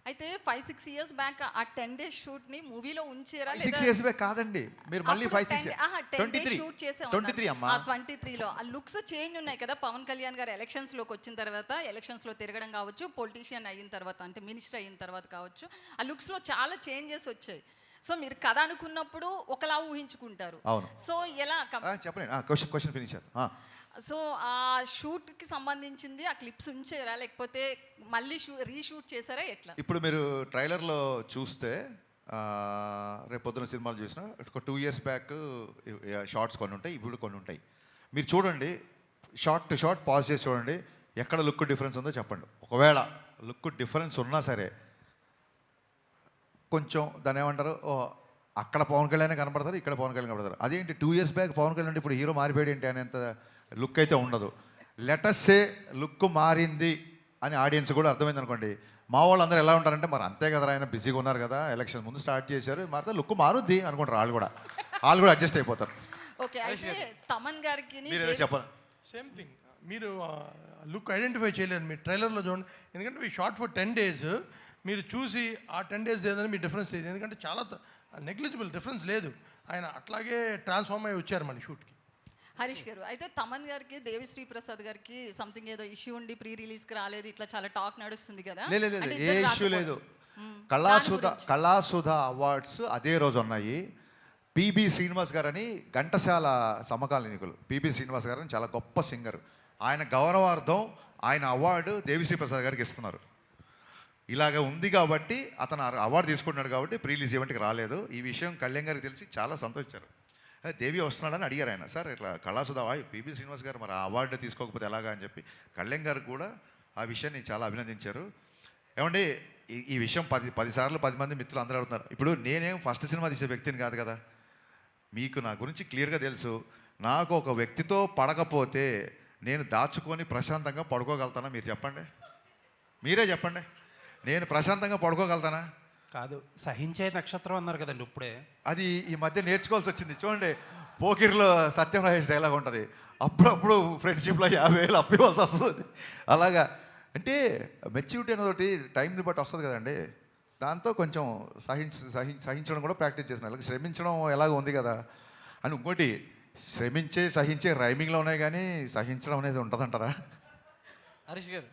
అయితే 5-6 years back ఆ 10 days shoot ని మూవీలో ఉంచారా 6 ఇయర్స్ బ్యాక్ కాదండి, మీరు మళ్ళీ 5-6 10 డేస్ షూట్ చేసాం 23 అమ్మా. 23 లో ఆ లుక్స్ చేంజ్ ఉన్నాయి కదా. పవన్ కళ్యాణ్ గారు ఎలక్షన్స్ లోకి వచ్చిన తర్వాత, ఎలక్షన్స్ లో తిరగడం కావచ్చు, పొలిటీషియన్ అయిన తర్వాత అంటే మినిస్టర్ అయిన తర్వాత కావచ్చు, ఆ లుక్స్ లో చాలా చేంజెస్ వచ్చాయి. సో మీరు కథ అనుకున్నప్పుడు ఒకలా ఊహించుకుంటారు. అవును. సో ఎలా చెప్పండి, క్వశ్చన్ ఫినిష్. సో ఆ షూట్కి సంబంధించింది ఆ క్లిప్స్ ఉంచారా, లేకపోతే మళ్ళీ రీషూట్ చేశారా, ఎట్లా? ఇప్పుడు మీరు ట్రైలర్లో చూస్తే రేపు పొద్దున సినిమాలు చూసినా ఒక 2 ఇయర్స్ బ్యాక్ షార్ట్స్ కొన్ని ఉంటాయి, ఇప్పుడు కొన్ని ఉంటాయి. మీరు చూడండి, షార్ట్ టు షార్ట్ పాజ్ చేసి చూడండి, ఎక్కడ లుక్ డిఫరెన్స్ ఉందో చెప్పండి. ఒకవేళ లుక్ డిఫరెన్స్ ఉన్నా సరే కొంచెం దాన్ని ఏమంటారు, అక్కడ పవన్ కళ్యాణ్ కనపడతారు, ఇక్కడ పవన్ కళ్యాణ్ కనపడతారు. అదేంటి 2 ఇయర్స్ బ్యాక్ పవన్ కళ్యాణ్ ఇప్పుడు హీరో మారిపోయాడు ఏంటి అనేంత లుక్ అయితే ఉండదు. లెటస్సే లుక్ మారింది అని ఆడియన్స్ కూడా అర్థమైంది అనుకోండి. మా వాళ్ళు అందరూ ఎలా ఉంటారంటే, మరి అంతే కదా, ఆయన బిజీగా ఉన్నారు కదా, ఎలక్షన్ ముందు స్టార్ట్ చేశారు, మారితే లుక్ మారుద్ది అనుకుంటారు. వాళ్ళు కూడా అడ్జస్ట్ అయిపోతారు. ఓకే, అయితే తమన్ గారికి మీరు చెప్పండి. సేమ్ థింగ్, మీరు లుక్ ఐడెంటిఫై చేయలేరు మీరు ట్రైలర్లో చూడండి. ఎందుకంటే మీ షార్ట్ ఫర్ 10 days మీరు చూసి ఆ 10 days లేదని మీ డిఫరెన్స్ లేదు. ఎందుకంటే చాలా నెగ్లిజిబుల్ డిఫరెన్స్ లేదు. ఆయన అట్లాగే ట్రాన్స్ఫార్మ్ అయ్యి వచ్చారు మళ్ళీ షూట్కి. హరీష్ గారు, అయితే తమన్ గారికి దేవిశ్రీ ప్రసాద్ గారికి సంథింగ్ ఏదో ఇష్యూ ఉండి ప్రీ రిలీజ్కి రాలేదు, ఇట్లా చాలా టాక్ నడుస్తుంది కదా. లేదు, ఏ ఇష్యూ లేదు. కళాసుధ అవార్డ్స్ అదే రోజు ఉన్నాయి. పిబి శ్రీనివాస్ గారని ఘంటసాల సమకాలీనికులు, పిబి శ్రీనివాస్ గారని చాలా గొప్ప సింగర్. ఆయన గౌరవార్థం ఆయన అవార్డు దేవిశ్రీ ప్రసాద్ గారికి ఇస్తున్నారు. ఇలాగ ఉంది కాబట్టి అతను అవార్డు తీసుకుంటున్నాడు కాబట్టి ప్రీ రిలీజ్ ఈవెంట్కి రాలేదు. ఈ విషయం కళ్యాణ్ గారికి తెలిసి చాలా సంతోషించారు. దేవి వస్తున్నాడని అడిగారు ఆయన. సార్ ఇట్లా కళాసుధ పిబి శ్రీనివాస్ గారు మరి ఆ అవార్డు తీసుకోకపోతే ఎలాగా అని చెప్పి కళ్యాణ్ గారు కూడా ఆ విషయాన్ని చాలా అభినందించారు. ఏమండి, ఈ విషయం 10 సార్లు 10 మంది మిత్రులు అందరూ అడుగుతున్నారు. ఇప్పుడు నేనేం ఫస్ట్ సినిమా తీసే వ్యక్తిని కాదు కదా, మీకు నా గురించి క్లియర్గా తెలుసు. నాకు ఒక వ్యక్తితో పడకపోతే నేను దాచుకొని ప్రశాంతంగా పడుకోగలుగుతానా? మీరు చెప్పండి, మీరే చెప్పండి. నేను ప్రశాంతంగా పడుకోగలుగుతానా? కాదు, సహించే నక్షత్రం అన్నారు కదండి ఇప్పుడే. అది ఈ మధ్య నేర్చుకోవాల్సి వచ్చింది. చూడండి, పోకిర్లో సత్యం రాజేష్ డైలాగ్ ఉంటుంది, అప్పుడప్పుడు ఫ్రెండ్షిప్లో 50,000 అప్పు ఇవ్వాల్సి వస్తుంది. అలాగా అంటే మెచ్యూరిటీ అనేది టైంని బట్టి వస్తుంది కదండి. దాంతో కొంచెం సహించడం కూడా ప్రాక్టీస్ చేసిన. అలాగే శ్రమించడం ఎలాగ ఉంది కదా అని. ఇంకోటి, సహించే రైమింగ్లో ఉన్నాయి కానీ సహించడం అనేది ఉంటుందంటారా? హరీష్ గారు